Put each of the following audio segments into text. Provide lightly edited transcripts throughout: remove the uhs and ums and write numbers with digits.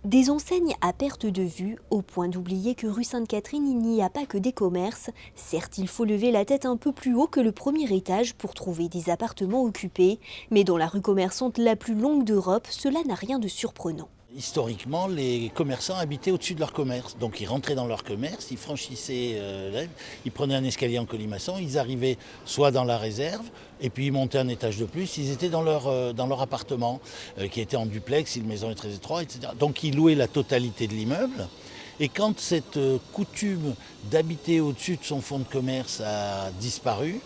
Des enseignes à perte de vue, au point d'oublier que rue Sainte-Catherine, il n'y a pas que des commerces. Certes, il faut lever la tête un peu plus haut que le premier étage pour trouver des appartements occupés. Mais dans la rue commerçante la plus longue d'Europe, cela n'a rien de surprenant. Historiquement, les commerçants habitaient au-dessus de leur commerce. Donc ils rentraient dans leur commerce, ils franchissaient, ils prenaient un escalier en colimaçon, ils arrivaient soit dans la réserve, et puis ils montaient un étage de plus, ils étaient dans leur appartement, qui était en duplex, si la maison est très étroite, etc. Donc ils louaient la totalité de l'immeuble. Et quand cette coutume d'habiter au-dessus de son fonds de commerce a disparu,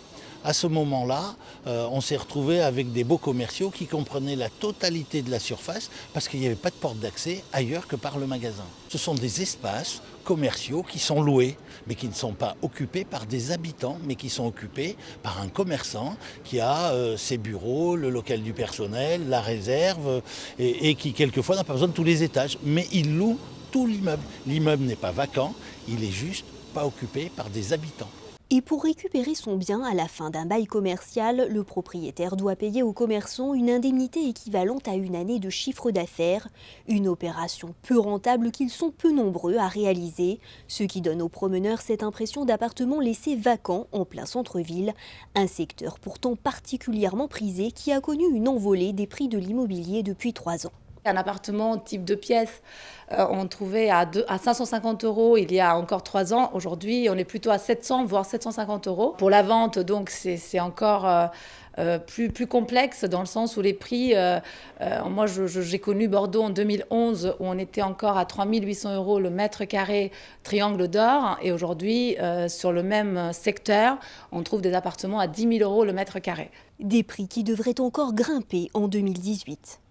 à ce moment-là, on s'est retrouvé avec des beaux commerciaux qui comprenaient la totalité de la surface parce qu'il n'y avait pas de porte d'accès ailleurs que par le magasin. Ce sont des espaces commerciaux qui sont loués, mais qui ne sont pas occupés par des habitants, mais qui sont occupés par un commerçant qui a ses bureaux, le local du personnel, la réserve, et qui quelquefois n'a pas besoin de tous les étages. Mais il loue tout l'immeuble. L'immeuble n'est pas vacant, il est juste pas occupé par des habitants. Et pour récupérer son bien à la fin d'un bail commercial, le propriétaire doit payer aux commerçants une indemnité équivalente à une année de chiffre d'affaires. Une opération peu rentable qu'ils sont peu nombreux à réaliser, ce qui donne aux promeneurs cette impression d'appartements laissés vacants en plein centre-ville. Un secteur pourtant particulièrement prisé qui a connu une envolée des prix de l'immobilier depuis 3 ans. Un appartement type 2 pièces, on trouvait à 550 € il y a encore 3 ans. Aujourd'hui, on est plutôt à 700, voire 750 €. Pour la vente, donc, c'est encore plus complexe dans le sens où les prix... moi, j'ai connu Bordeaux en 2011 où on était encore à 3 800 € le mètre carré triangle d'or. Et aujourd'hui, sur le même secteur, on trouve des appartements à 10 000 € le mètre carré. Des prix qui devraient encore grimper en 2018.